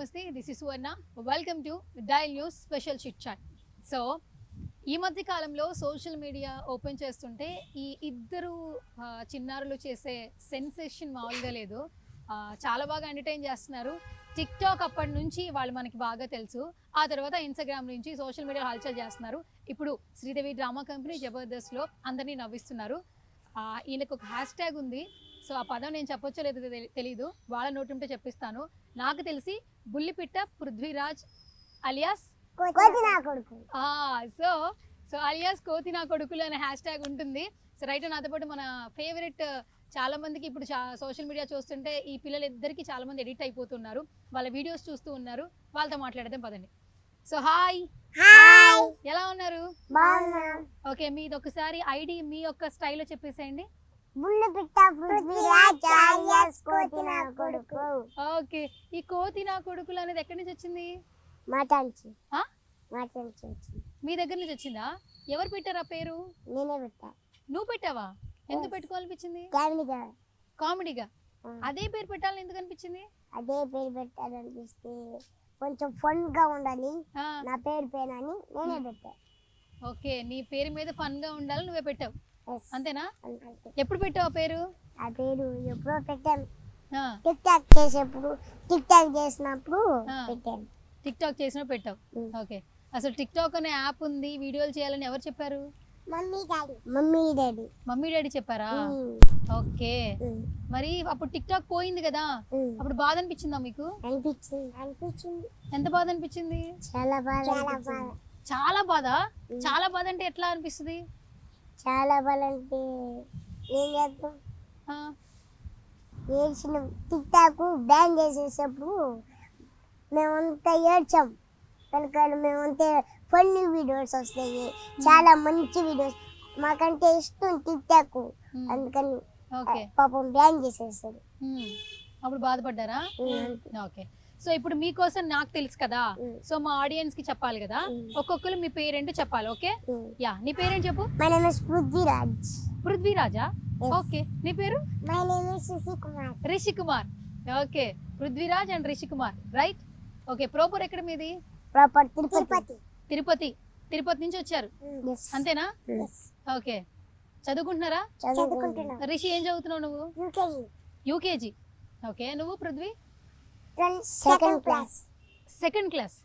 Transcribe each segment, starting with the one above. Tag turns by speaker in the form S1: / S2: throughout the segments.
S1: నమస్తే, this is Suvarna. Welcome to dial news special chit chat. So ఈ మధ్య కాలంలో సోషల్ మీడియా ఓపెన్ చేస్తుంటే ఈ ఇద్దరు చిన్నారులు చేసే సెన్సేషన్ మామూలుగా లేదు. చాలా బాగా ఎంటర్టైన్ చేస్తున్నారు. టిక్ టాక్ అప్పటి నుంచి వాళ్ళు మనకి బాగా తెలుసు. ఆ తర్వాత ఇన్స్టాగ్రామ్ నుంచి సోషల్ మీడియా హల్చల్ చేస్తున్నారు. ఇప్పుడు శ్రీదేవి డ్రామా కంపెనీ జబర్దస్త్లో అందరినీ నవ్విస్తున్నారు. ఈయనకు ఒక హ్యాష్ ట్యాగ్ ఉంది. సో ఆ పదం నేను చెప్పొచ్చో లేదో తెలీదు, వాళ్ళ నోటి ఉంటే చెప్పిస్తాను. నాకు తెలిసి బుల్లిపిట్ట పృథ్వీరాజ్ అలియాస్ సో అలియాస్ కోతి నా కొడుకులు అనే హ్యాష్ ట్యాగ్ ఉంటుంది. సో రైట్, నాతో పాటు మన ఫేవరెట్ చాలా మందికి ఇప్పుడు సోషల్ మీడియా చూస్తుంటే ఈ పిల్లలిద్దరికి చాలా మంది ఎడిట్ అయిపోతున్నారు. వాళ్ళ వీడియోస్ చూస్తూ ఉన్నారు. వాళ్ళతో మాట్లాడదాం పదండి. సో హాయ్, ఎలా ఉన్నారు? ఓకే, మీది ఒకసారి ఐడి మీ యొక్క స్టైల్లో చెప్పేసేయండి. ఓకే, ఈ కోతి నా కొడుకులు అనేది ఎక్కడి నుంచి వచ్చింది? మీ దగ్గర నుంచి వచ్చిందా? ఎవరు పెట్టారు ఆ పేరు?
S2: నేనే పెట్టా.
S1: నువ్వు పెట్టావా? ఎందుకు పెట్టుకోవాలనిపించింది? కామెడీగా అదే పేరు పెట్టాలని ఎందుకు అనిపించింది?
S2: అదే పేరు పెట్టాలనిపిస్తే కొంచెం ఫన్ గా ఉండాలి నా పేరు పేనని నేనే పెట్టా.
S1: ఓకే, నీ పేరు మీద ఫన్ గా ఉండాలి నువ్వే పెట్టావు, అంతేనా? ఎప్పుడు పెట్టావు ఆ పేరు?
S2: ఆ పేరు ఎప్పుడో పెట్టాను. టిక్ టాక్ చేసేప్పుడు, టిక్ టాక్ చేసినప్పుడు పెట్టాను.
S1: టిక్ టాక్ చేసినప్పుడు పెట్టావు. ఓకే, అసలు టిక్ టాక్ అనే యాప్ ఉంది, వీడియోలు చేయాలని ఎవరు చెప్పారు? మమ్మీ డాడీ చెప్పారా? ఓకే, మరి అప్పుడు టిక్ టాక్ పోయింది కదా, అప్పుడు బాధ అనిపించిందా మీకు?
S2: అనిపించింది.
S1: ఎంత బాధ అనిపించింది?
S2: చాలా బాధ.
S1: చాలా బాధ. చాలా బాధ అంటే ఎట్లా అనిపిస్తుంది?
S2: చాలా బాధ అంటే ఏం చేద్దాం, ఏడ్చిన. టిక్ టాక్ బ్యాన్ చేసేటప్పుడు మేమంతా ఏడ్చాం. కనుక మేమంతా ఫన్నీ వీడియోస్ వస్తాయి, చాలా మంచి వీడియోస్. మాకంటే ఇష్టం టిక్ టాక్, అందుకని పాపం బ్యాన్ చేసేసారు.
S1: అప్పుడు బాధపడ్డారా? ఓకే, సో ఇప్పుడు మీకోసం నాకు తెలుసు కదా, సో మా ఆడియన్స్ కి చెప్పాలి కదా, ఒక్కొక్కరు మీ పేరేంటో చెప్పాలి. ఓకే, యా, నీ పేరేంటి చెప్పు.
S2: My name is Prithviraj.
S1: పృథ్వీరాజా? ఓకే, నీ పేరు?
S2: My name is Rishi Kumar.
S1: Rishi Kumar. Okay, Prithviraj and Rishi Kumar, right. Okay, proper ఎక్కడ మీది?
S2: ప్రాపర్ తిరుపతి.
S1: తిరుపతి. తిరుపతి నుంచి వచ్చారు, అంతేనా? ఓకే, చదువుకుంటున్నారా? రిషి ఏం చదువుతున్నావు నువ్వు? యూకేజీ. ఓకే, నువ్వు పృథ్వీ? Second class.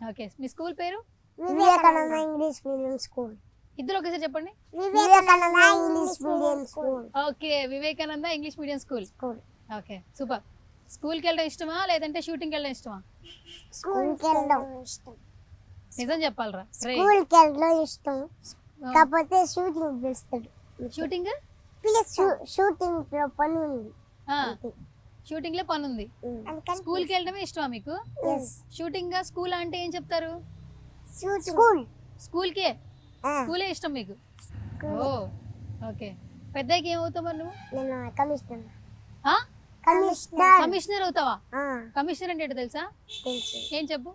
S1: ఓకే, మీ స్కూల్ పేరు?
S2: Vivekananda English medium school.
S1: ఇద్దరు ఒకసారి చెప్పండి.
S2: Vivekananda English medium school.
S1: Okay, Vivekananda English medium school. Okay, super. స్కూల్కి వెళ్ళడం ఇష్టమా లేదంటే షూటింగ్కి వెళ్ళడం ఇష్టమా?
S2: స్కూల్కి వెళ్ళడం ఇష్టం.
S1: నిజం చెప్పాలరా?
S2: స్కూల్కి వెళ్ళడం ఇష్టం, కాకపోతే షూటింగ్ పిలుస్తాడు.
S1: షూటింగ్
S2: షూటింగ్ లో పని ఉంది.
S1: షూటింగ్ లో పని ఉంది. స్కూల్కి వెళ్ళడమే ఇష్టమా మీకు? షూటింగ్ గా స్కూల్ అంటే ఏం చెప్తారు? స్కూల్కే, స్కూలే ఇష్టం మీకు? ఓ ఓకే, పెద్దకి ఏమవుతావు మరి నువ్వు? కమిషనర్ అవుతావా? కమిషనర్ అంటే ఏంటో తెలుసా? ఏం చెప్పు.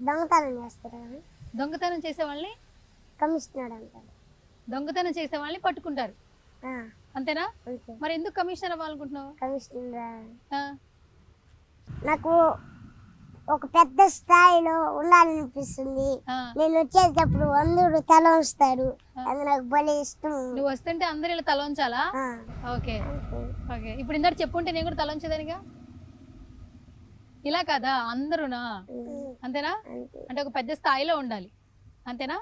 S2: దొంగతనం చేస్తారు,
S1: దొంగతనం చేసే వాళ్ళని
S2: కమిషనర్ అంటారు.
S1: దొంగతనం చేసే వాళ్ళని పట్టుకుంటారు, అంతేనా? మరి ఎందుకు కమిషనర్ అవ్వాలనుకుంటున్నావు?
S2: కమిషనర్ నాకు ఒక పెద్ద స్థాయిలో ఉండాలనిపిస్తుంది. నేను వచ్చేటప్పుడు అందరూ తల ఉంచుతారు, అది నాకు భలే ఇష్టం.
S1: నువ్వు వస్తుంటే అందరు ఇలా తల ఉంచాలా? ఓకే ఓకే, ఇప్పుడు ఇందాక చెప్పుంటే నేను కూడా తల ఉంచేదానిగా. ఇలా కదా అందరూనా, అంతేనా? అంటే ఒక పెద్ద స్థాయిలో ఉండాలి, అంతేనా?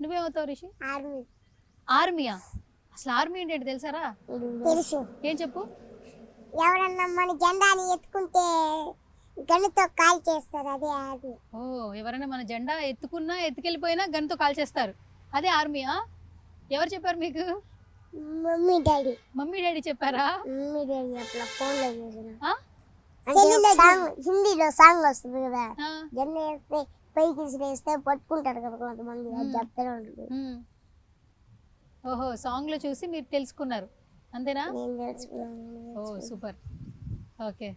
S1: నువ్వేమవుతావు రిషి? ఆర్మీయా? అసలు ఆర్మీ ఏంటి తెలుసారా? ఏం చెప్పు.
S2: ఎవరన్నా మన జెండాని ఎత్తుకుంటే గన్నుతో కాల్ చేస్తారు, అదే ఆర్మీ.
S1: ఓ, ఎవరైనా మన జెండా ఎత్తుకున్నా ఎత్తుకెళ్ళిపోయినా గన్నుతో కాల్ చేస్తారు, అదే ఆర్మీయా? ఎవరు చెప్పారు మీకు?
S2: Mummy daddy.
S1: మమ్మీ డాడీ చెప్పారా?
S2: మమ్మీ డాడీ అట్లా ఫోన్ లో చేసిన హిందీలో సాంగ్ వస్తుంది కదా, జెండా వేస్తే పైకి వేస్తే పట్టుకుంటారు కదా కొంతమంది, అది చెప్తానే ఉంటుంది.
S1: ఓహో, సాంగ్ లో చూసి మీరు తెలుసుకున్నారు, అంతేనా? ఓ సూపర్. ఓకే,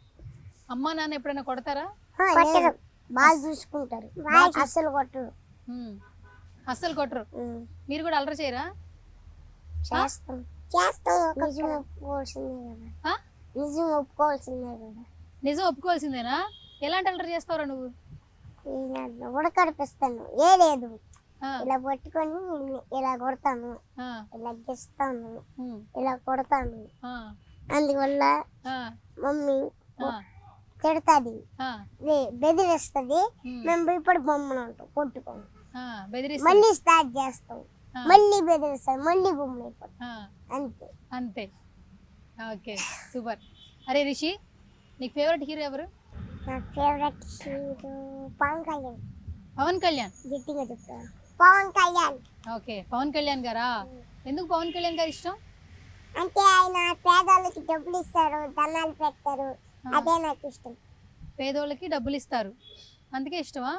S1: అమ్మా నాన్న ఎప్పుడైనా కొడతారా?
S2: బాగా చూసుకుంటారు, అస్సలు కొట్టరు.
S1: అస్సలు కొట్టరు. మీరు కూడా అల్లరి చేయరా?
S2: చేస్తాం. చేస్తాం నిజం ఒప్పుకోవాల్సిందే కదా
S1: ఆ?
S2: నిజం ఒప్పుకోవాల్సిందే కదా
S1: నిజం ఒప్పుకోవాల్సిందేనా? ఎలాంటి అల్లరి చేస్తావురా నువ్వు?
S2: ఉడకడిపిస్తాను ఏ లేదు
S1: ఆ,
S2: ఇలా పట్టుకొని ఇలా కొడతాను
S1: ఆ,
S2: ఇలా గెస్తాను
S1: ఉమ్,
S2: ఇలా కొడతాను
S1: ఆ,
S2: అందువల్ల
S1: ఆ,
S2: మమ్మీ
S1: ఆ,
S2: తిడతాది
S1: ఆ,
S2: బెదిరిస్తుంది
S1: ఉమ్,
S2: మేము భయపడి బొమ్మను ఉంటాం కొట్టుకోము
S1: ఆ, బెదిరిస్తా.
S2: మళ్ళీ స్టార్ట్ చేస్తాం
S1: ఆ,
S2: మళ్ళీ బెదిరిస్తాం మళ్ళీ బొమ్మలు అయిపోతాం
S1: ఆ,
S2: అంతే
S1: అంతే. Okay, super. అరే రిషి, నీకు ఫేవరెట్ హీరో ఎవరు?
S2: నా ఫేవరెట్ హీరో పవన్ కళ్యాణ్
S1: పవన్ కళ్యాణ్.
S2: గట్టిగా చెప్తాను పవన్ కళ్యాణ్
S1: ఓకే, పవన్ కళ్యాణ్ గారా? ఎందుకు పవన్ కళ్యాణ్ గారు ఇష్టం?
S2: అంటే ఆయన పేదవాళ్ళకి డబ్బులు ఇస్తారు దండాలు పెడతారు
S1: ఆ.
S2: అదే నాకు ఇష్టం
S1: పేదోళ్ళకి డబ్బులు ఇస్తారు, అందుకే ఇష్టమా?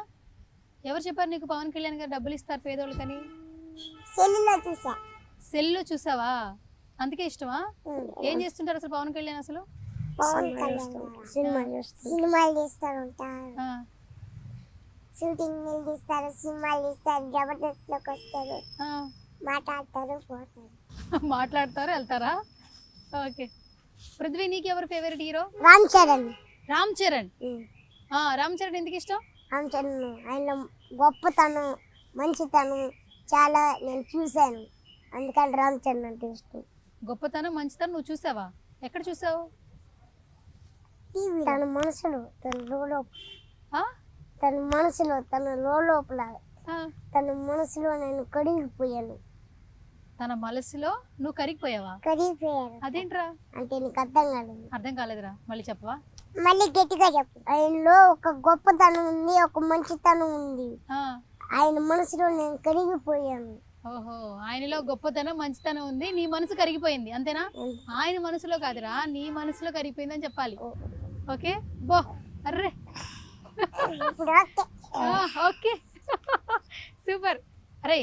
S1: ఎవరు చెప్పారు నీకు పవన్ కళ్యాణ్ గారు డబ్బులు ఇస్తారు పేదోళ్ళకని?
S2: సెల్లులో చూసా
S1: సెల్లో చూసావా? అందుకే ఇష్టమా? ఏం చేస్తుంటారు అసలు పవన్ కళ్యాణ్ అసలు?
S2: పవన్ కళ్యాణ్ సినిమాలు తీస్తారు ఉంటారు
S1: ఆ,
S2: షూటింగ్ తీస్తారు సినిమాలు తీస్తారు జబర్దస్త్ లోకి వస్తారు
S1: ఆ,
S2: మాట్లాడతారు పోతారు
S1: మాట్లాడతారు వెళ్తారా? ఓకే. పృథ్వీ, నీకు ఎవరు ఫేవరెట్ హీరో?
S2: రామ్ చరణ్
S1: రామ్ చరణ్. రామ్ చరణ్ ఎందుకు ఇష్టం?
S2: రామ్ చరణ్ ఆయన గొప్పతనం మంచితనం చాలా నేను చూశాను అందుకని రామ్ చరణ్ అంటే ఇష్టం
S1: గొప్పతనం మంచితనం నువ్వు చూసావా? ఎక్కడ చూసావు?
S2: తన మనసులో తన లోపల
S1: ఆ?
S2: తన మనసులో తన లోపల
S1: ఆ,
S2: తన మనసులో నేను కడిగిపోయాను
S1: తన మనసులో నువ్వు కరిగిపోయావా?
S2: కడిగిపోయాను
S1: అదేంట్రా?
S2: అంటే నీకు అర్థం కాలేదు
S1: అర్థం కాలేదురా, మళ్ళీ చెప్పవా?
S2: మళ్ళీ గట్టిగా చెప్పు ఆయనలో ఒక గొప్పతనం ఉంది ఒక మంచితనం ఉంది
S1: ఆ,
S2: ఆయన మనసులో నేను కరిగిపోయాను
S1: ఓహో, ఆయనలో గొప్పతనం మంచితనం ఉంది, నీ మనసు కరిగిపోయింది అంతేనా? ఆయన మనసులో కాదురా, నీ మనసులో కరిగిపోయింది అని చెప్పాలి. ఓకే బో. అర్రే,
S2: ఇప్పుడు ఓకే
S1: ఓకే. సూపర్. అరే,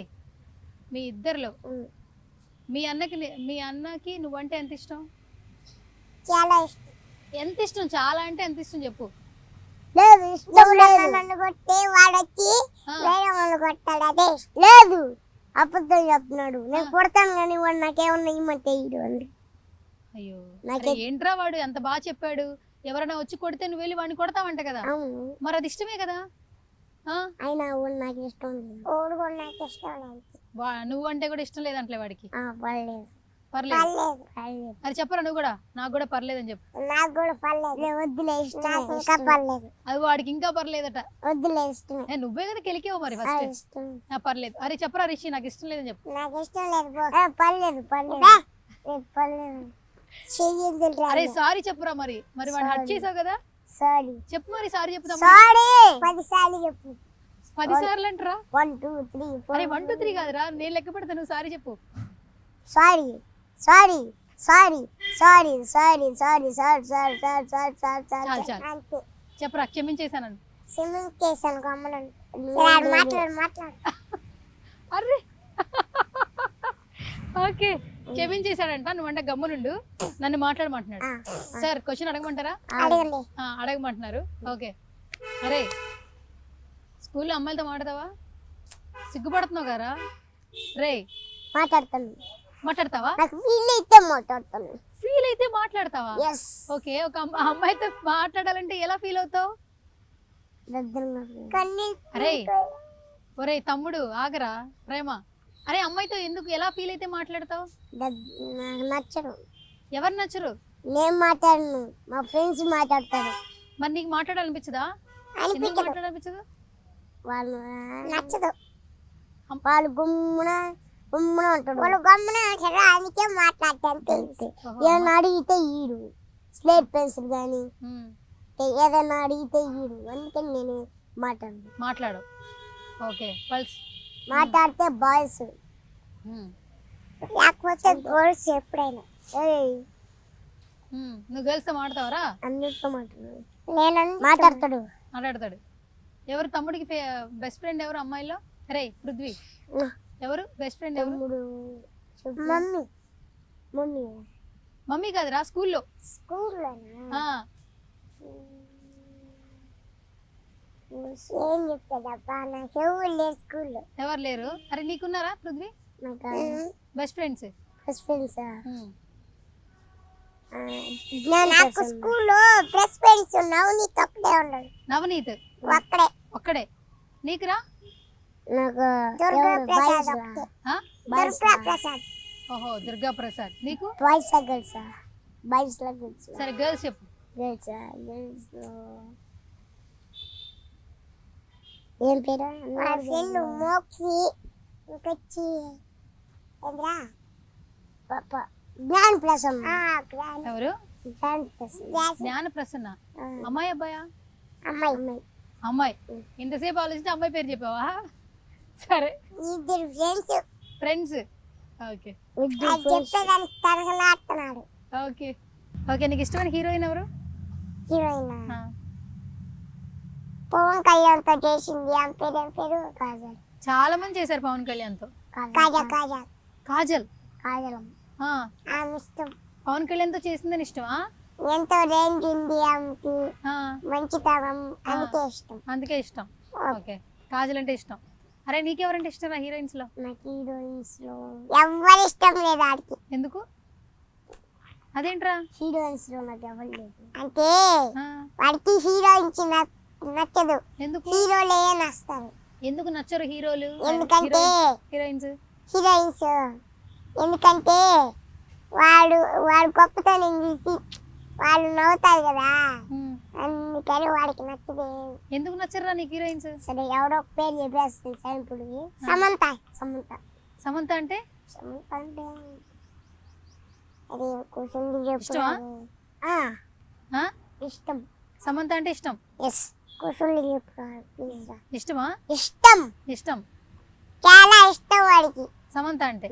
S1: మీ ఇద్దరిలో మీ అన్నకి నువ్వంటే ఎంత ఇష్టం?
S2: చాలా ఇష్టం
S1: ఎంత ఇష్టం? చాలా అంటే ఎంత ఇష్టం చెప్పు.
S2: లేదు ఇష్టం లేదు నన్ను కొట్టి వాడొచ్చి
S1: ఆ.
S2: వేరే వాళ్ళు కొట్టాడు అదే ఇష్టం. లేదు అబద్ధం చెప్తున్నాడు నేను కొడతాను కానీ వాడు నాకేమన్నా ఇమ్మంటే ఇడు అంది
S1: అయ్యో,
S2: నాకే-
S1: అరే ఏంట్రా వాడు ఎంత బాగా చెప్పాడు, ఎవరైనా వచ్చి కొడితే నువ్వు వెళ్ళి వాడిని కొడతావంట కదా,
S2: అవును
S1: మరి అది ఇష్టమే కదా? ఆ?
S2: అయినా వాడు నాకు ఇష్టం లేదు వాడు కూడా నాకు ఇష్టం లేదు
S1: నువ్వు అంటే కూడా ఇష్టం లేదంటలే వాడికి.
S2: పర్లేదు
S1: పర్లేదు.
S2: పర్లేదు పర్లేదు
S1: అది చెప్పరా నువ్వు కూడా? నాకు కూడా పర్లేదని చెప్పు.
S2: నాకు కూడా పర్లేదు వద్దులే ఇష్టం ఇంకా పర్లేదు
S1: అది వాడికి ఇంకా పర్లేదట.
S2: వద్దులే ఇష్టమే
S1: నువ్వే కదా కెలికేవు మరి
S2: ఆ,
S1: ఫస్ట్.
S2: ఇష్టం
S1: పర్లేదు. అరే చెప్పరా రిషి, నాకు ఇష్టం లేదని చెప్పు.
S2: నాకు ఇష్టం లేదు పర్లేదు పర్లేదు పర్లేదు చెయ్యొద్దు
S1: అరే సారీ చెప్పురా మరి. మరి వాడిని హట్ చేసావు కదా,
S2: సారీ
S1: చెప్పు మరి. సారీ చెప్తాం.
S2: సారీ 10 సార్లు చెప్పు
S1: 10 సార్లు అంటారా?
S2: 1 2 3
S1: అరే
S2: 4
S1: 1 2 3 కాదురా, నేను లెక్క పెడతా, నువ్వు సారీ చెప్పు.
S2: Sorry sorry sorry sorry sorry sorry sorry sorry sorry sorry sorry
S1: చాలు,
S2: సారీ
S1: చాలు.
S2: అంతే
S1: చెప్పురా, క్షమించేశానని.
S2: స్విమ్మింగ్ చేశాను గమ్మలను మాట్లాడు మాట్లాడు
S1: అర్రే ఓకే, క్షమించేశాడంట. నువ్వంటే గమ్మునుండు, నన్ను మాట్లాడమంటున్నాడు. Sir question అడగమంటారా?
S2: అడగండి
S1: అడగమంటున్నారు. ఓకే. అరే, స్కూల్లో అమ్మాయిలతో మాట్లాడతావా? సిగ్గుపడుతున్నావు కదా రే?
S2: మాట్లాడతాను
S1: మాట్లాడతావా?
S2: నాకు ఫీల్ అయితే మాట్లాడతాను
S1: ఫీల్ అయితే మాట్లాడతావా?
S2: ఎస్
S1: ఓకే, ఒక అమ్మాయితో మాట్లాడాలంటే ఎలా ఫీల్ అవుతావు? అరే ఒరే తమ్ముడు ఆగరా, ప్రేమ. అరే అమ్మాయితో ఎందుకు ఎలా ఫీల్ అయితే మాట్లాడతావు?
S2: నాకు నచ్చరు
S1: ఎవరు నచ్చరు?
S2: నేను మాట్లాడను మా ఫ్రెండ్స్ మాట్లాడతారు
S1: మరి నీకు మాట్లాడాలనిపించదా? ఎందుకు మాట్లాడాలనిపించదు?
S2: వాళ్ళు నచ్చదు వాళ్ళు గుమ్మున గుమ్మున ఉంటాడు వాళ్ళు గమ్మున ఉంటారు అందుకే మాట్లాడతాను తెలిసి ఏదైనా అడిగితే ఈడు స్లేట్ పెన్సిల్ కానీ
S1: ఉమ్,
S2: ఏదైనా అడిగితే ఈడు అందుకని నేను
S1: మాట్లాడు. Okay, pulse.
S2: మాట్లాడితే బాయ్స్ లేకపోతే గర్ల్స్ ఎప్పుడైనా
S1: నువ్వు గర్ల్స్తో మాట్లాడతావరా?
S2: అందరితో మాట్లాడు నేను మాట్లాడతాడు
S1: మాట్లాడతాడు. ఎవరు తమ్ముడికి బెస్ట్ ఫ్రెండ్ ఎవరు అమ్మాయిలో? రే పృథ్వీ, ఎవరు బెస్ట్ ఫ్రెండ్ ఎవరు?
S2: మమ్మీ మమ్మీ
S1: మమ్మీ కాదురా, స్కూల్లో.
S2: స్కూల్లోనా ఏం చెప్పేదబ్బా నాకు ఎవరు లేరు స్కూల్లో
S1: ఎవరు లేరు? అరే నీకున్నారా Prithvi best friends?
S2: Best friends
S1: um.
S2: నాకు స్కూల్లో బెస్ట్ ఫ్రెండ్స్ నవనీత్ ఒక్కడే ఉన్నాడు.
S1: నవనీత్
S2: ఒక్కడే.
S1: ఒక్కడే. నీకురా?
S2: నాకు దుర్గా ప్రసాద్ ఒక్కడే.
S1: ఆ?
S2: దుర్గా ప్రసాద్.
S1: ఓహో, దుర్గా ప్రసాద్. నీకు?
S2: Boys girls? Boys girls.
S1: సరే గర్ల్స్ చెప్పు.
S2: గర్ల్స్ ఏం పేరు? మా ఫ్రెండ్ మోక్సి ఇంకొచ్చి ఏంద్రా జ్ఞాన్ ప్రసన్న.
S1: ఎవరు?
S2: జ్ఞాన్ ప్రసన్న.
S1: జ్ఞాన ప్రసన్న. అమ్మాయి అబ్బాయా?
S2: అమ్మాయి.
S1: అమ్మాయి. ఇంతసేపు ఆలోచించి అమ్మాయి పేరు చెప్పావా? సరే,
S2: ఇద్దరు ఫ్రెండ్స్.
S1: ఫ్రెండ్స్. ఓకే
S2: చెప్పేదాన్ని తరగలాడుతున్నాడు.
S1: Okay okay. నీకు ఇష్టమైన హీరోయిన్ ఎవరు?
S2: హీరోయిన్
S1: ఆ.
S2: పవన్ కళ్యాణ్తో చేసింది. ఆమె పేరు కాజల్.
S1: చాలా మంది చేశారు పవన్ కళ్యాణ్తో.
S2: కాజల్ కాజల్
S1: కాజల్.
S2: కాజల్
S1: ఆ,
S2: ఆమె ఇష్టం.
S1: పవన్ కళ్యాణ్తో చేసిందని ఇష్టమా?
S2: ఎంతో రేంజ్ ఉంది ఆమెకి,
S1: ఆ,
S2: మంచితనం, అందుకే ఇష్టం.
S1: అందుకే ఇష్టం. ఓకే, కాజల్ అంటే ఇష్టం. అరే, నీకెవరంటే ఇష్టం రా హీరోయిన్స్ లో?
S2: నాకు హీరోయిన్స్ లో ఎవరు ఇష్టం లేదు. ఆడికి
S1: ఎందుకు? అదేంట్రా?
S2: హీరోయిన్స్ లో నాకు ఎవరు లేదు. అంటే
S1: ఆ,
S2: వాడికి హీరోయిన్స్ నచ్చదు.
S1: ఎందుకు?
S2: హీరోలే నస్తారు.
S1: ఎందుకు నచ్చరు హీరోలు?
S2: ఎందుకంటే
S1: హీరోయిన్స్
S2: హీరోయిన్స్ ఎందుకంటే వాడు గొప్పతనం చూసి వాళ్ళు నవ్వుతారు కదా, అందుకని వాడికి నచ్చదే.
S1: ఎందుకు నచ్చరురా నీకు హీరోయిన్స్?
S2: సరే, ఎవడో ఒక పేరు చెప్పేస్తుంది సార్. ఇప్పుడు సమంత. సమంత
S1: సమంత అంటే
S2: సమంత అంటే అది కూర్చుంది
S1: ఇష్టమా? ఆ?
S2: ఇష్టం.
S1: సమంత అంటే ఇష్టం.
S2: ఎస్, కూర్చుంది చెప్పుకోవాలి ప్లీజ్.
S1: ఇష్టమా?
S2: ఇష్టం,
S1: ఇష్టం.
S2: చాలా ఇష్టం వాడికి
S1: సమంత అంటే.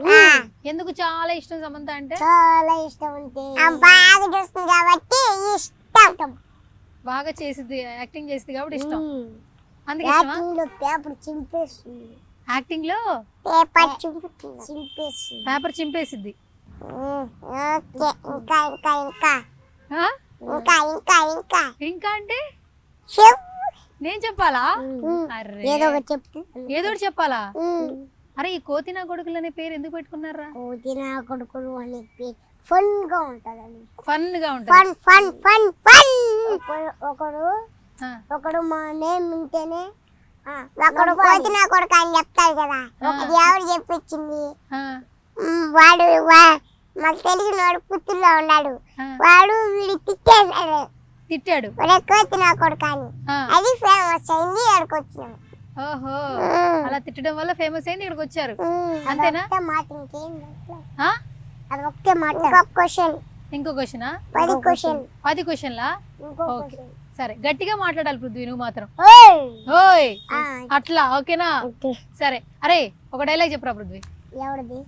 S1: ఎందుకు చాలా ఇష్టం సమంత అంటే?
S2: చాలా ఇష్టం. అంటే బాగా చూస్తుంది కాబట్టి ఇష్టం.
S1: బాగా చేసిద్ది, యాక్టింగ్ చేసిద్ది కాబట్టి ఇష్టం. అందుకే ఇష్టమా?
S2: పేపర్ చింపేస్తుంది.
S1: యాక్టింగ్ లో
S2: పేపర్ చింపేస్తుంది.
S1: పేపర్ చింపేసిద్ది.
S2: ఓకే, ఇంకా ఇంకా ఇంకా
S1: ఆ?
S2: ఇంకా ఇంకా ఇంకా
S1: ఇంకా అంటే
S2: చెప్పు.
S1: నేను చెప్పాలా? అరే,
S2: ఏదో ఒకటి చెప్తే
S1: ఏదో ఒకటి చెప్పాలా? అరే, ఈ కోతినా కొడుకులు అనే పేరు ఎందుకు పెట్టుకున్నారా?
S2: కోతినా కొడుకులు అనే పేరు ఫన్ గా ఉంటదని.
S1: ఫన్ గా ఉంటుంది.
S2: Fun fun fun fun.
S1: ఆ,
S2: ఒకడు మా నేమ్ వింటేనే ఒకడు కోతినా కొడుకు అని చెప్తాడు కదా, అది ఎవరు చెప్పించింది?
S1: ఆ,
S2: వాడు మాకు తెలిసిన వాడు పుత్తూరులో ఉన్నాడు.
S1: ఆ.
S2: వాడు వీడి తిట్టేశాడు,
S1: తిట్టాడు.
S2: ఒరే కోతినా కొడుకు అని.
S1: ఆ,
S2: అది ఫేమస్ అయింది, ఇక్కడికి వచ్చినాం.
S1: ఓహో, అలా తిట్టడం వల్ల ఫేమస్ అయింది, ఇక్కడికి వచ్చారు. అంతేనా?
S2: అంతేనా మాట? ఇంకేం
S1: ఆ?
S2: అది ఒకే మాట. ఇంకొక క్వశ్చన్.
S1: ఇంకో క్వశ్చనా?
S2: 10 క్వశ్చన్.
S1: 10 క్వశ్చన్లా?
S2: ఇంకో
S1: ఓకే,
S2: క్వశ్చన్.
S1: సరే, గట్టిగా మాట్లాడాలి పృథ్వీ, నువ్వు మాత్రం.
S2: ఓయ్
S1: ఓయ్,
S2: ఆ,
S1: అట్లా ఓకేనా?
S2: ఓకే.
S1: సరే, అరే ఒక డైలాగ్ చెప్పరా పృథ్వీ.
S2: ఎవరిది?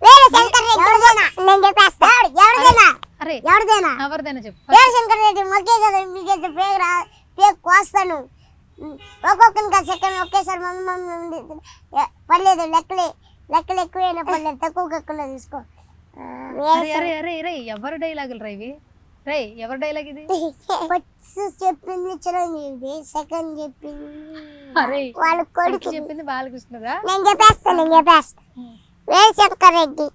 S2: వేరే శంకర్ రెడ్డి. ఎవరిదేనా? నేను చెప్పేస్తా. ఎవరిదేనా?
S1: అరే,
S2: ఎవరిదేనా?
S1: ఎవరిదైనా చెప్పు.
S2: వేరే శంకర్ రెడ్డి మొక్కే కదా, మీకైతే పేరు కోస్తాను. ఒక్కొక్కరిగా సెకండ్ ఒకేసారి పర్లేదు. లెక్కలు ఎక్కువైనా పర్లేదు, తక్కువ ఎక్కువ తీసుకో.
S1: అరే అరే అరే రే, ఎవరి డైలాగులు రా ఇవి? రే, ఎవరి డైలాగ్ ఇది?
S2: ఫస్ట్ చెప్పింది చిరంజీవి, సెకండ్ చెప్పింది
S1: అరే,
S2: వాళ్ళ కొడుకు.
S1: ఫస్ట్ చెప్పింది బాలకృష్ణదా?
S2: నేను చెప్పేస్తా. వేరే శంకర్ రెడ్డి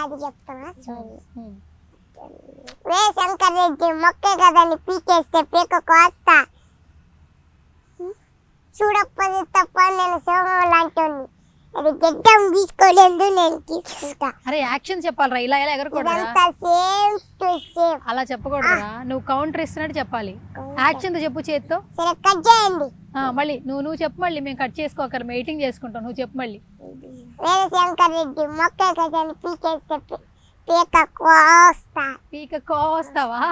S2: అది చెప్తానా? సారీ. వేరే శంకర్ రెడ్డి మొక్కే కదని పీకేస్తే పీక కోస్తా. చూడకపోతే తప్ప నేను సింహం లాంటి అది గడ్డం తీసుకోలేదు, నేను తీసుకుంటా.
S1: అరే, యాక్షన్ చెప్పాలరా, ఇలా ఇలా ఎగరకూడదురా.
S2: ఇదంతా సేమ్ టు సేమ్.
S1: అలా చెప్పకూడదురా, నువ్వు కౌంటర్ ఇస్తున్నట్టు చెప్పాలి. యాక్షన్ తో చెప్పు చేత్తో.
S2: సరే, కట్ చేయండి.
S1: మళ్ళీ నువ్వు చెప్పు, మళ్ళీ మేము కట్ చేసుకోకరు, మీటింగ్ చేసుకుంటాం. నువ్వు చెప్పు మళ్ళీ.
S2: వేరే శంకర్ రెడ్డి మొక్కే కదని పీకేస్తే పీక కోస్తా.
S1: పీక కోస్తావా?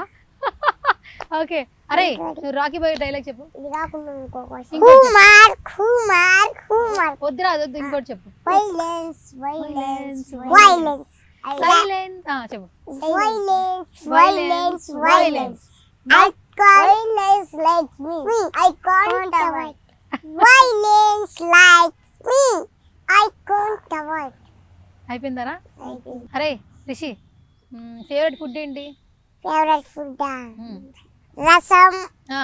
S1: ఓకే. అరే, నువ్వు రాకీ బాయ్ డైలాగ్ చెప్పు.
S2: ఇది కాకుండా ఇంకో క్వశ్చన్.
S1: వద్దురా, వద్దు, ఇంకోటి చెప్పు.
S2: Violence
S1: Violence,
S2: violence
S1: silent. చెప్పు.
S2: Violence I violence like me. I can't avoid. Violence like me. I can't avoid.
S1: అయిపోయిందరా? అరే రిషి, ఫేవరెట్ ఫుడ్ ఏంటి?
S2: ఫేవరెట్ ఫుడ్ రసం,
S1: ఆ,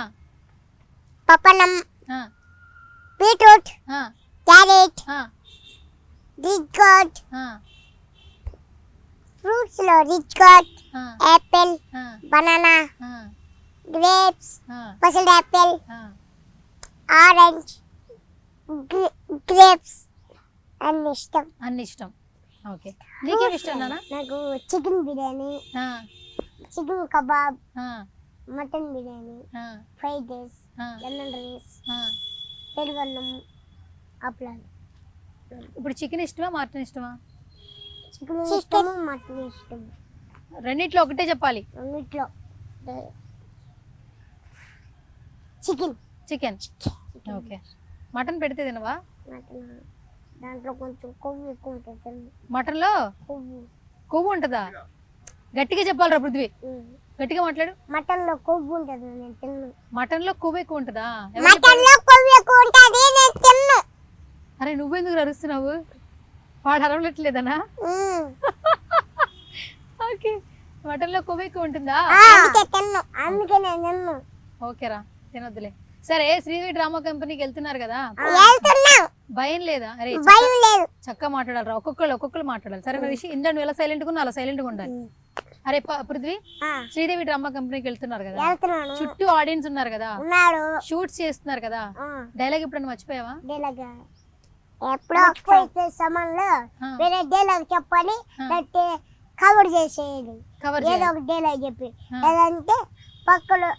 S2: పప్పనం,
S1: ఆ,
S2: బీట్రూట్,
S1: ఆ,
S2: క్యారెట్,
S1: ఆ,
S2: బీట్రూట్,
S1: ఆ.
S2: ఫ్రూట్స్ లో రిచ్ గాట్,
S1: ఆ,
S2: యాపిల్,
S1: ఆ,
S2: బనానా,
S1: ఆ,
S2: గ్రేప్స్,
S1: ఆ,
S2: పసల్ యాపిల్,
S1: ఆ.
S2: ఆరెంజ్, గ్రేప్స్ అన్ని ఇష్టం.
S1: అన్ని ఇష్టం. ఓకే, నీకేమి ఇష్టం నాన్న?
S2: నాకు చికెన్ బిర్యానీ,
S1: ఆ,
S2: చికెన్ కబాబ్,
S1: ఆ,
S2: మటన్ బిర్యానీ,
S1: ఆ,
S2: ఫ్రైడ్ రైస్,
S1: ఆ,
S2: లెమన్ రైస్,
S1: ఆ.
S2: పెరుగన్నం, అప్లాలు.
S1: ఇప్పుడు చికెన్ ఇష్టమా మటన్ ఇష్టమా?
S2: చికెన్ ఇష్టము, మటన్ ఇష్టం.
S1: రెండిట్లో ఒకటే చెప్పాలి.
S2: అన్నిట్లో చికెన్.
S1: చికెన్. ఓకే, మటన్ పెడితే తినవా?
S2: మటన్ దాంట్లో కొంచెం కొవ్వు ఎక్కువ ఉంటుంది.
S1: మటన్లో
S2: కొవ్వు.
S1: కొవ్వు ఉంటుందా? గట్టిగా చెప్పాలిరా పృథ్వీ, గట్టిగా మాట్లాడు.
S2: మటన్లో కొవ్వు ఉంటుంది, నేను తిన్ను.
S1: మటన్లో కొవ్వు ఎక్కువ ఉంటుందా? ఎవరు
S2: మటన్లో కొవ్వు ఎక్కువ ఉంటుంది, నేను తిన్ను.
S1: అరే నువ్వెందుకు అరుస్తున్నావు? వాడు అరవట్లేదనా? ఓకే, మటన్లో కొవ్వు ఎక్కువ ఉంటుందా?
S2: అందుకే తిన్ను, అందుకే నేను తిన్ను.
S1: ఓకేరా, తినొద్దులే. సరే, శ్రీదేవి డ్రామా కంపెనీకి వెళ్తున్నారు కదా,
S2: వెళ్తున్నా,
S1: భయం లేదా? అరే
S2: భయం లేదు.
S1: చక్కగా మాట్లాడాలి, ఒక్కొక్కరు మాట్లాడాలి. సరే రిషి, ఇందా నువ్వు ఎలా సైలెంట్గా ఉన్నా అలా సైలెంట్గా ఉండాలి. అరే పృథ్వీ, శ్రీదేవి డ్రామా కంపెనీకి వెళ్తున్నారు కదా,
S2: వెళ్తున్నాను.
S1: చుట్టూ ఆడియన్స్ ఉన్నారు కదా,
S2: ఉన్నాడు.
S1: షూట్స్ చేస్తున్నారు కదా, డైలాగ్ ఎప్పుడన్నా మర్చిపోయావా?
S2: డైలాగ్ ఎప్పుడో ఒకసారి సమయంలో
S1: ఆ.
S2: వేరే డైలాగ్ చెప్పాలి,
S1: ఆ.
S2: లేకపోతే కవర్ చేసేయాలి.
S1: కవర్
S2: ఏదో
S1: చేయాలి.
S2: ఒక డైలాగ్ చెప్పి,
S1: ఆ.
S2: లేదంటే పక్కలో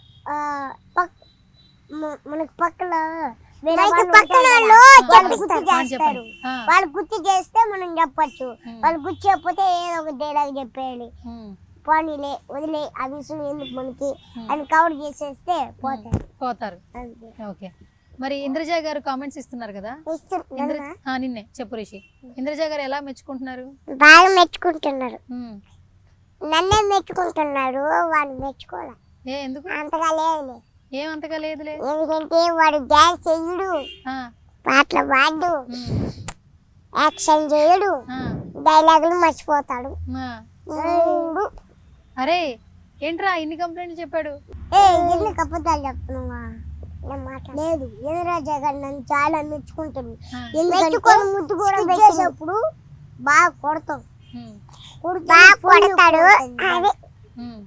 S2: మనకి పక్కలో వేరే వాళ్ళు
S1: వాళ్ళు
S2: గుర్తు
S1: చెప్పండి.
S2: చేస్తారు.
S1: ఆ.
S2: వాళ్ళు గుర్తు చేస్తే మనం చెప్పచ్చు.
S1: ఉమ్.
S2: వాళ్ళు గుర్తు చెప్పకపోతే ఏదో ఒక డైలాగ్ చెప్పేయాలి.
S1: ఉమ్,
S2: పోనీలే, వదిలే, ఆ విషయం ఎందుకు మనకి
S1: ఉమ్.
S2: అని కవర్ చేసేస్తే పోతారు.
S1: పోతారు.
S2: అంతే.
S1: ఓకే, మరి ఇంద్రజ గారు కామెంట్స్ ఇస్తున్నారు కదా, నిన్నే చెప్పు రిషి. ఇంద్రజ గారు ఎలా మెచ్చుకుంటున్నారు?
S2: బాగా మెచ్చుకుంటున్నారు.
S1: ఉమ్.
S2: నన్నే మెచ్చుకుంటున్నారు, వాడు మెచ్చుకోవాలి.
S1: ఎందుకు?
S2: అంతగా లేదులే.
S1: ఏమంతగా లేదులే.
S2: ఎందుకంటే వాడు డాన్స్ చేయడు,
S1: ఆ,
S2: పాటలు పాడు,
S1: ఉమ్,
S2: యాక్షన్ చేయడు,
S1: ఆ,
S2: డైలాగులు మర్చిపోతాడు.
S1: ఆ.
S2: మూడు.
S1: అరే ఏంట్రా ఇన్ని కంప్లైంట్లు చెప్పాడు?
S2: ఎందుకు అబద్ధాలు చెప్తున్నావా? లేదు, ఇంద్రరాజా గారు నన్ను చాలా మెచ్చుకుంటాడు.
S1: ఆ,
S2: మెచ్చుకొని ముద్దు కూడా పెట్టేటప్పుడు బాగా కొడతాం.
S1: ఉమ్,
S2: బాగా కొడతాడు.
S1: ఉమ్.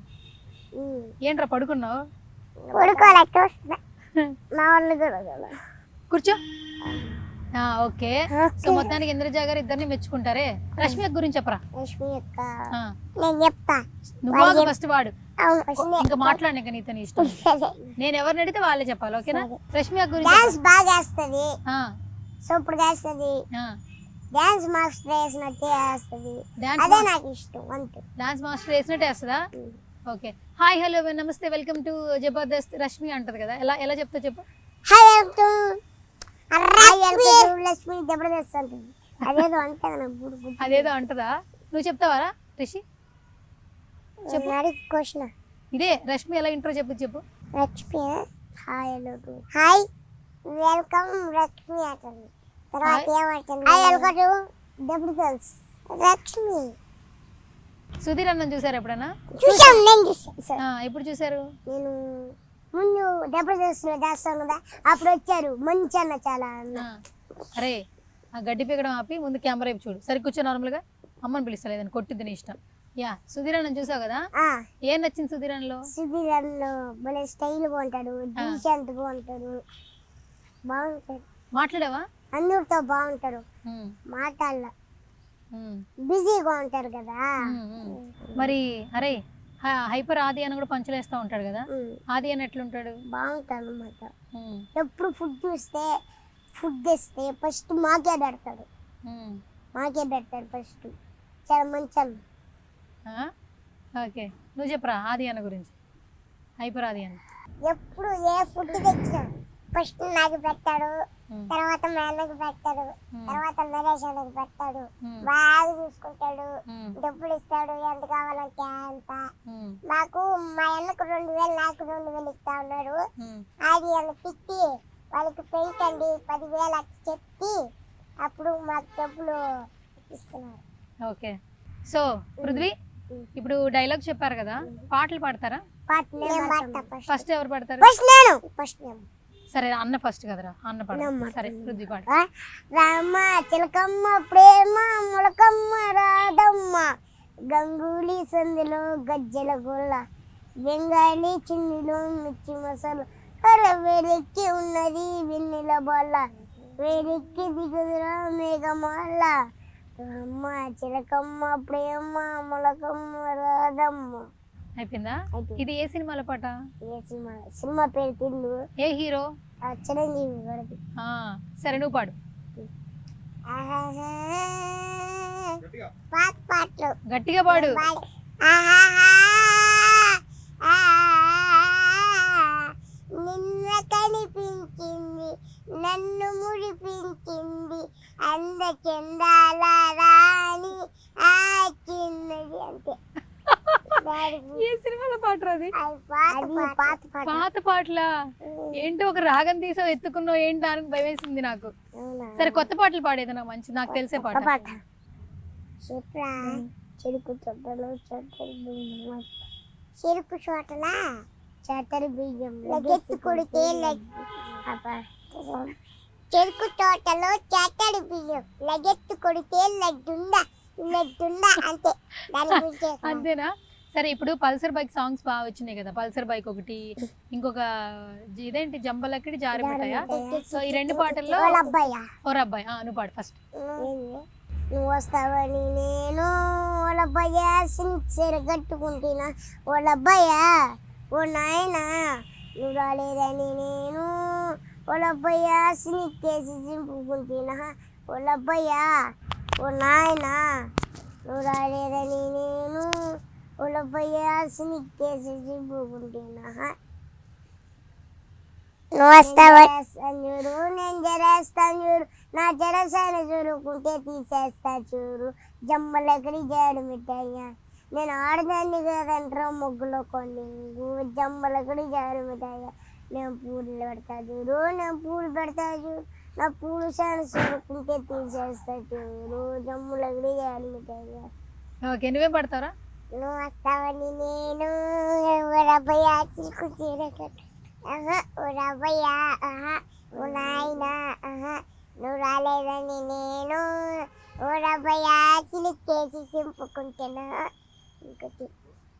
S1: ఏంట్రా పడుకున్నావు?
S2: కొడుకోలే, చూస్తున్నా. మా వాళ్ళు కూడా
S1: కూర్చో. ఓకే, సో మొత్తానికి ఇంద్రజ గారు ఇద్దరిని మెచ్చుకుంటారే. రష్మి అక్క గురించి చెప్పరా.
S2: లక్ష్మి యొక్క
S1: ఆ,
S2: నేను చెప్తా.
S1: నువ్వు ఫస్ట్ వాడు,
S2: అవును, first
S1: ఇంకా మాట్లాడు, ఇంకా నీతో నీ ఇష్టం.
S2: సరే.
S1: నేను ఎవరిని అడిగితే వాళ్ళే చెప్పాలి, ఓకేనా? రష్మి అక్క గురించి
S2: డాన్స్ బాగా వేస్తుంది,
S1: ఆ,
S2: సూపర్ గా వేస్తుంది.
S1: ఆ.
S2: డాన్స్ మాస్టర్ వేసినట్టే వేస్తుంది.
S1: డాన్స్
S2: అదే నాకు ఇష్టం అంతే.
S1: డాన్స్ మాస్టర్ వేసినట్టు వేస్తుందా? ఓకే, హాయ్ హలో నమస్తే వెల్కమ్ టు జబర్దస్త్ రష్మి అంటది కదా, ఎలా ఎలా చెప్తా చెప్పు.
S2: హాయ్ వెల్కమ్ లక్ష్మి జబర్దస్త్ అంటుంది. అదేదో అంటే
S1: అదేదో అంటదా? నువ్వు చెప్తావారా రిషి? చెప్పు.
S2: క్వశ్చన్
S1: ఇదే రష్మి ఎలా ఇంట్రో చెప్పు.
S2: Lakshmi hi hi welcome Lakshmi అంటుంది. తర్వాత ఏమంటుంది? Hi welcome Jabardasth Lakshmi.
S1: సుధీర్ అన్నం చూసారు ఎప్పుడన్నా?
S2: చూసాం, నేను చూసాను.
S1: ఎప్పుడు చూసారు?
S2: నేను ముందు జబర్దస్త్ లో చేస్తాను కదా, అప్పుడు వచ్చారు. మంచి అన్న చాలా అన్న.
S1: అరే ఆ గడ్డి పీకడం ఆపి ముందు కెమెరా వైపు చూడు. సరి కూర్చో, నార్మల్గా అమ్మని పిలుస్తలేదని కొట్టిద్ది నీ ఇష్టం. యా, సుధీర్ అన్నం చూసావు కదా, ఏం నచ్చింది సుధీర్ అన్నలో?
S2: సుధీర్ అన్నలో భలే స్టైల్ గా ఉంటాడు, డీసెంట్ గా ఉంటాడు, బాగుంటాడు.
S1: మాట్లాడావా?
S2: అందరితో బాగుంటాడు, మాటల్లో బిజీగా ఉంటారు కదా.
S1: మరి అరే హైపర్ ఆది అని కూడా పంచులేస్తా ఉంటాడు కదా, ఆది అని ఎట్లుంటాడు?
S2: బాగుంటాడు అన్నమాట. ఎప్పుడు ఫుడ్ తెస్తే ఫస్ట్ మాకే పెడతాడు ఫస్ట్. చాలా మంచి అన్న.
S1: ఓకే, నువ్వు చెప్పరా ఆది అన్న గురించి, హైపర్ ఆది అని.
S2: ఎప్పుడు ఏ ఫుడ్ తెచ్చినా ఫస్ట్ నాకు పెట్టాడు, తర్వాత మా అన్నకి పెట్టాడు, తర్వాత నరేష్ అన్నకి పెట్టాడు. బాగా చూసుకుంటాడు, డబ్బులు ఇస్తాడు, ఎంత కావాలంటే అంత. మాకు మా అన్నకు 2000, నాకు 2000 ఇస్తా ఉన్నాడు. అది అన్న తిట్టి వాళ్ళకి పెంచండి 10,000 అట్లా చెప్పి అప్పుడు మాకు డబ్బులు ఇస్తున్నారు.
S1: ఓకే, సో పృథ్వీ ఇప్పుడు డైలాగ్ చెప్పారు కదా, పాటలు పాడతారా? ఫస్ట్ ఎవరు పాడతారు? ఫస్ట్ నేను. సరే అన్న ఫస్ట్ కదరా, అన్న పాడు. సరే పృథ్వీ పాడు.
S2: రామ చిలకమ్మ ప్రేమ ములకమ్మ రాధమ్మ గంగూలీ సందులో గజ్జల గొల్ల బెంగాలీ చున్నిలో మిర్చి మసాలు అరే వేరెక్కి ఉన్నది వెన్నెల బల్ల వేరెక్కి దిగుదురా మేఘమాల అమ్మ చిలకమ్మ ప్రేమ మొలకమ్మ రాధమ్మ.
S1: అయిపోయిందా? ఇది ఏ సినిమాల పాట?
S2: ఏ సినిమా పేరు తిండు.
S1: ఏ హీరో?
S2: చిరంజీవి గారిది.
S1: సరే నువ్వు పాడు.
S2: పాటలు
S1: గట్టిగా పాడు.
S2: నిన్న కనిపించింది నన్ను ముడిపించింది అంద చందాల రాణి ఆ చిన్నది అంతే.
S1: ఏ సినిమాలో పాట అది? పాత పాటలా? ఏంటో ఒక రాగం తీసావు ఎత్తుకున్నావు ఏంటి దానికి భయం వేసింది నాకు. సరే కొత్త పాటలు పాడేది నాకు మంచి నాకు తెలిసే పాట. చెరుకు తోటలో చెరుకు చోటల చట్టరి బియ్యం లగెత్తు కొడితే చెరుకు తోటలో చట్టడి బియ్యం లగెత్తు కొడితే లడ్డుండా లడ్డుండా అంతే. దాని గురించి అంతేనా? సరే ఇప్పుడు పల్సర్ బైక్ సాంగ్స్ బాగా వచ్చినాయి కదా. పల్సర్ బైక్ ఒకటి, ఇంకొక ఇదేంటి జంబలక్కడి జారి మిఠాయా. సో ఈ రెండు పాటల్లో ఓ రబ్బాయి నువ్వు పాడు ఫస్ట్. నువ్వు వస్తావని నేను ఓలబ్బయ్య సెరగట్టుకుంటున్నా ఓలబ్బయ్య ఓ నాయన నువ్వు రాలేదని నేను ఓలబ్బయ్య సినిక్కేసి చింపుకుంటున్నా ఓలబ్బయ్య ఓ నాయన నువ్వు రాలేదని నేను ఓలబ్బయ్య సినిక్కేసి చింపుకుంటున్నా. నువ్వు వస్తావని చూడు నేను జరేస్తాను చూడు నా జరసాన చూరుకుంటే తీసేస్తా చూడు జమ్మలక్కడి జాడు మిఠాయ్యా నేను ఆడదాన్ని కదంటారా ముగ్గులో కొన్ని జమ్మలక్కడి జాడు మిఠాయ్యా నేను పూలు పెడతా చూడు నేను పూలు పెడతా చూడు నా పూలు సాన చూరుకుంటే తీసేస్తా చూడు జమ్మలక్కడి జాడు మిఠాయ్యా. ఓకే నువ్వేం పడతారా?
S2: నువ్వు వస్తావని నేను రబ్బయ్య చిలుకు చీర కట్టు రబ్బయ్య ఓ నాయన నువ్వు రాలేదని నేను ఓ రబ్బయ్య చిలుక్కేసి సింపుకుంటున్నా. ఇంకోటి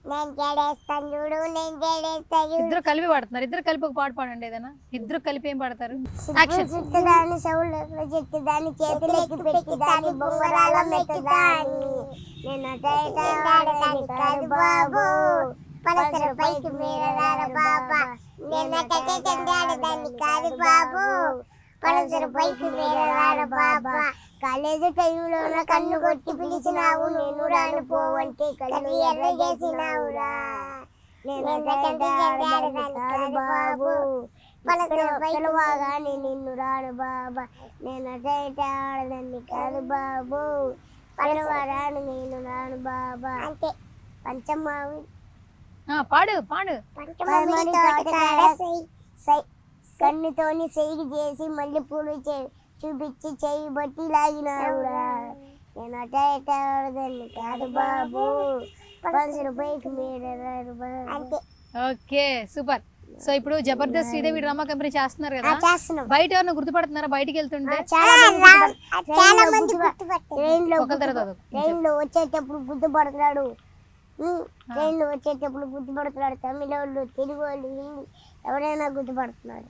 S2: నేను జడేస్తాను చూడు నేను జడేస్తా చూడు.
S1: ఇద్దరు కలిపి పాడుతున్నారు. ఇద్దరు కలిపి ఒక పాట పాడండి ఏదైనా. ఇద్దరు కలిపి ఏం పాడతారు?
S2: చుట్టదాన్ని సౌళ్ళు చెట్టుదాన్ని చేతులకి పెట్టిదాన్ని బొమ్మరాల మెత్తదాన్ని నేను కాదు బాబు పలసర పైకి మీరాల బాబా నేను ఆడదాన్ని కాదు బాబు పలసర పైకి మీరాల బాబా కాలేజీ టైంలో నా కన్ను కొట్టి పిలిచినావు నేను రాను పోవంటే కళ్ళు ఎర్ర చేసినావురా నేను కాదు బాబు పలసరగానే నిన్ను రాను బాబా నేను ఆడదాన్ని కాదు బాబు పలవరాను నేను రాను బాబా అంటే పంచమావి
S1: పాడు పాడు.
S2: కన్నుతోని సైకి చేసి మళ్ళీ పూలు చూపించి చెయ్యి బట్టి లాగినావురా నేను అటాడదాన్ని కాదు బాబు రూపాయికి అంతే.
S1: Okay super. సో ఇప్పుడు జబర్దస్త్ శ్రీదేవి డ్రామా కంపెనీ చేస్తున్నారు కదా, బయట ఎవరైనా గుర్తుపడుతున్నారా? బయటికి వెళ్తుంటే
S2: చాలా మంది ట్రైన్లో వచ్చేటప్పుడు గుర్తుపడుతున్నాడు. ట్రైన్లో వచ్చేటప్పుడు గుర్తుపడుతున్నాడు. తమిళ వాళ్ళు తెలుగు వాళ్ళు హిందీ ఎవరైనా గుర్తుపడుతున్నారు.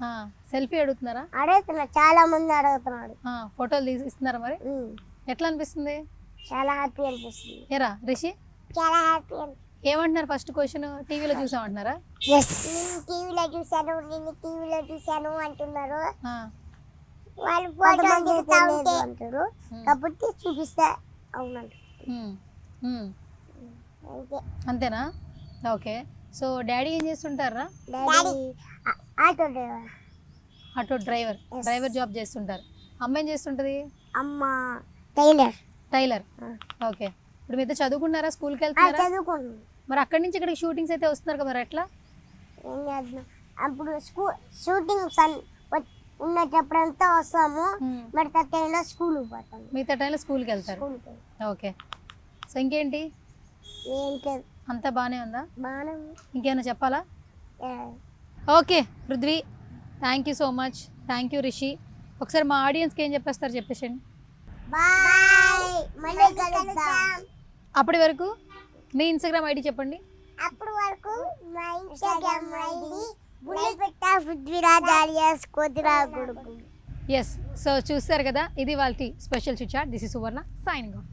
S1: సెల్ఫీ అడుగుతున్నారా?
S2: అడుగుతున్నారు చాలా మంది అడుగుతున్నాడు.
S1: ఫోటోలు ఇస్తున్నారా? మరి ఎట్లా అనిపిస్తుంది?
S2: చాలా హ్యాపీ అనిపిస్తుంది.
S1: ఏరా రిషి
S2: చాలా హ్యాపీ.
S1: ఏమంటున్నారు? ఫస్ట్ క్వశ్చన్ టీవీలో చూసామంటున్నారా?
S2: టీవీలో చూసాను నేను టీవీలో చూసాను అంటున్నారు. వాళ్ళు ఫోటో దిగుతా ఉంటే అంటారు కాబట్టి చూపిస్తా అవునంట.
S1: అంతేనా? ఓకే. సో డాడీ ఏం చేస్తుంటారా? ఆటో డ్రైవర్ జాబ్ చేస్తుంటారు. అమ్మ ఏం చేస్తుంటది?
S2: అమ్మ
S1: టైలర్. ఓకే. ఇప్పుడు మీద చదువుకున్నారా? స్కూల్కి వెళ్తున్నారా? మరి అక్కడి నుంచి ఇక్కడికి షూటింగ్స్ అయితే వస్తున్నారు కదా, మరి ఎట్లా?
S2: అప్పుడు షూటింగ్ ఉన్నప్పుడంతా వస్తాము, మిగతా టైంలో స్కూల్కి పోతాము.
S1: మిగతా టైంలో స్కూల్కి వెళ్తారు. ఓకే. సో ఇంకేంటి? అంతా బాగానే ఉందా? ఇంకేమైనా చెప్పాలా? Okay Prithvi, thank you so much. Thank you Rishi. ఒకసారి మా ఆడియన్స్కి ఏం చెప్పేస్తారు చెప్పేసండి.
S2: అప్పటి వరకు
S1: మీ ఇన్స్టాగ్రామ్ ఐడి చెప్పండి.
S2: అప్పటి వరకు మా ఇన్స్టాగ్రామ్ ఐడి బుల్లిపెట్ట పృథ్వీరాజ్ alias కోతిరా కొడుకు.
S1: ఎస్, సో చూస్తారు కదా, ఇది వాళ్ళ special chit chat. This is Suvarna signing of.